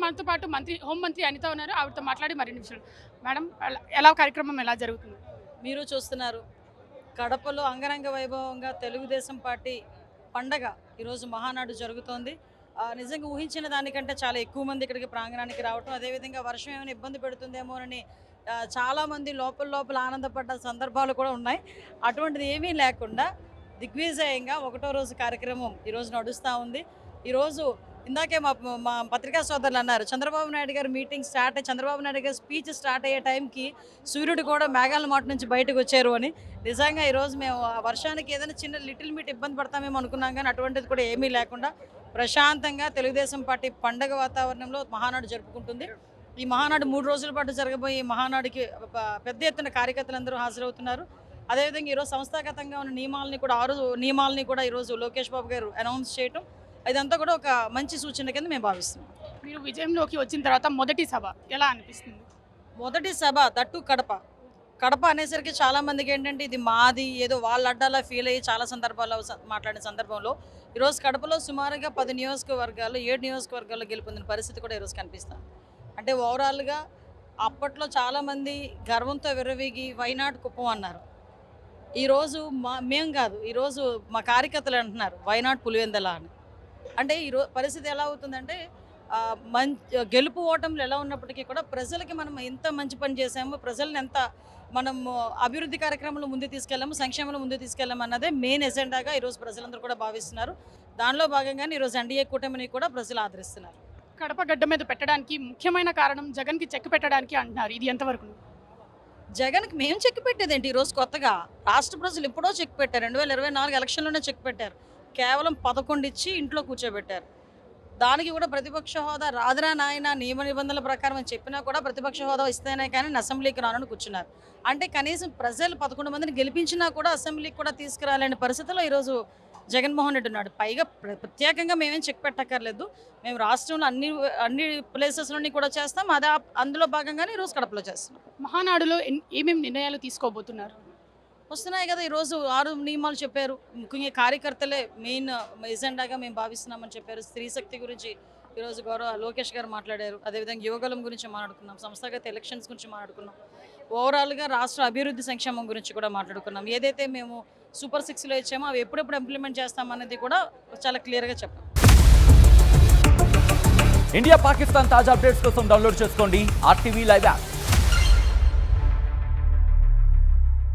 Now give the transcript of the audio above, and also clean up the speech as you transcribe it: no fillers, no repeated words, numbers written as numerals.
మనతో పాటు హోంమంత్రి అనిత ఉన్నారు. ఆవిడతో మాట్లాడి మరిన్ని విషయాలు. మేడం, కార్యక్రమం ఎలా జరుగుతుంది? మీరు చూస్తున్నారు కడపలో అంగరంగ వైభవంగా తెలుగుదేశం పార్టీ పండగ ఈరోజు మహానాడు జరుగుతోంది. నిజంగా ఊహించిన దానికంటే చాలా ఎక్కువ మంది ఇక్కడికి ప్రాంగణానికి రావటం, అదేవిధంగా వర్షం ఏమైనా ఇబ్బంది పెడుతుందేమోనని చాలామంది లోపల ఆనందపడ్డ సందర్భాలు కూడా ఉన్నాయి. అటువంటిది ఏమీ లేకుండా దిగ్విజయంగా ఒకటో రోజు కార్యక్రమం ఈరోజు నడుస్తూ ఉంది. ఈరోజు ఇందాకే మా పత్రికా సోదరులు అన్నారు, చంద్రబాబు నాయుడు గారు మీటింగ్ స్టార్ట్ అయ్యి చంద్రబాబు నాయుడు గారు స్పీచ్ స్టార్ట్ అయ్యే టైంకి సూర్యుడు కూడా మేఘాల మాట నుంచి బయటకు వచ్చారు అని. నిజంగా ఈరోజు మేము ఆ వర్షానికి ఏదైనా చిన్న లిటిల్ మీట్ ఇబ్బంది పడతామేమో అనుకున్నాం, కానీ అటువంటిది కూడా ఏమీ లేకుండా ప్రశాంతంగా తెలుగుదేశం పార్టీ పండగ వాతావరణంలో మహానాడు జరుపుకుంటుంది. ఈ మహానాడు 3 రోజుల పాటు జరగబోయే ఈ మహానాడుకి పెద్ద ఎత్తున కార్యకర్తలందరూ హాజరవుతున్నారు. అదేవిధంగా ఈరోజు సంస్థాగతంగా ఉన్న నియమాలని కూడా ఈరోజు లోకేష్ బాబు గారు అనౌన్స్ చేయటం, ఇదంతా కూడా ఒక మంచి సూచన కింద మేము భావిస్తున్నాం. మీరు విజయంలోకి వచ్చిన తర్వాత మొదటి సభ ఎలా అనిపిస్తుంది? మొదటి సభ దట్టు కడప అనేసరికి చాలామందికి ఏంటంటే ఇది మాది, ఏదో వాళ్ళ అడ్డాలా ఫీల్ అయ్యి చాలా సందర్భాల్లో మాట్లాడిన సందర్భంలో ఈరోజు కడపలో సుమారుగా 10 నియోజకవర్గాలు 7 నియోజకవర్గాల్లో గెలుపొందిన పరిస్థితి కూడా ఈరోజు కనిపిస్తుంది. అంటే ఓవరాల్గా అప్పట్లో చాలామంది గర్వంతో విర్రవీగి వైనాడు కుప్పం అన్నారు. ఈరోజు మేము కాదు, ఈరోజు మా కార్యకర్తలు అంటున్నారు వైనాడు పులివెందల అని. అంటే ఈరోజు పరిస్థితి ఎలా అవుతుందంటే గెలుపు ఓటములు ఎలా ఉన్నప్పటికీ కూడా ప్రజలకి మనం ఎంత మంచి పని చేసాము, ప్రజలను ఎంత మనం అభివృద్ధి కార్యక్రమాలు ముందు తీసుకెళ్ళాము, సంక్షేమంలో ముందు తీసుకెళ్ళాము అన్నదే మెయిన్ ఎజెండాగా ఈరోజు ప్రజలందరూ కూడా భావిస్తున్నారు. దానిలో భాగంగానే ఈరోజు ఎన్డీఏ కూటమిని కూడా ప్రజలు ఆదరిస్తున్నారు. కడప గడ్డ మీద పెట్టడానికి ముఖ్యమైన కారణం జగన్కి చెక్ పెట్టడానికి అంటున్నారు. ఇది ఎంతవరకు? జగన్కి మేము చెక్ పెట్టేదేంటి? ఈరోజు కొత్తగా రాష్ట్ర ప్రజలు ఎప్పుడో చెక్ పెట్టారు. 2024 ఎలక్షన్లోనే చెక్ పెట్టారు. కేవలం 11 ఇచ్చి ఇంట్లో కూర్చోబెట్టారు. దానికి కూడా ప్రతిపక్ష హోదా రాదురా నాయన నియమ నిబంధనల ప్రకారం అని చెప్పినా కూడా ప్రతిపక్ష హోదా ఇస్తేనే కానీ అసెంబ్లీకి రానని కూర్చున్నారు. అంటే కనీసం ప్రజలు 11 మందిని గెలిపించినా కూడా అసెంబ్లీకి కూడా తీసుకురాలేని పరిస్థితిలో ఈరోజు జగన్మోహన్ రెడ్డి ఉన్నాడు. పైగా ప్రత్యేకంగా మేమేం చెక్ పెట్టక్కర్లేదు. మేము రాష్ట్రంలో అన్ని ప్లేసెస్లోని కూడా చేస్తాం. అందులో భాగంగానే ఈరోజు కడపలో చేస్తున్నాం. మహానాడులో ఏమేమి నిర్ణయాలు తీసుకోబోతున్నారు? వస్తున్నాయి కదా, ఈరోజు 6 నియమాలు చెప్పారు. ముఖ్యంగా కార్యకర్తలే మెయిన్ ఎజెండాగా మేము భావిస్తున్నామని చెప్పారు. స్త్రీ శక్తి గురించి ఈరోజు గౌరవ లోకేష్ గారు మాట్లాడారు. అదేవిధంగా యువగలం గురించి మాట్లాడుకున్నాం, సంస్థాగత ఎలక్షన్స్ గురించి మాట్లాడుకున్నాం, ఓవరాల్గా రాష్ట్ర అభివృద్ధి సంక్షేమం గురించి కూడా మాట్లాడుకున్నాం. ఏదైతే మేము సూపర్ 6లో ఇచ్చామో అవి ఎప్పుడెప్పుడు ఇంప్లిమెంట్ చేస్తామనేది కూడా చాలా క్లియర్గా చెప్పాం. ఇండియా పాకిస్తాన్ తాజా అప్డేట్స్ కోసం డౌన్లోడ్ చేసుకోండి RTV లైవ్ యాప్.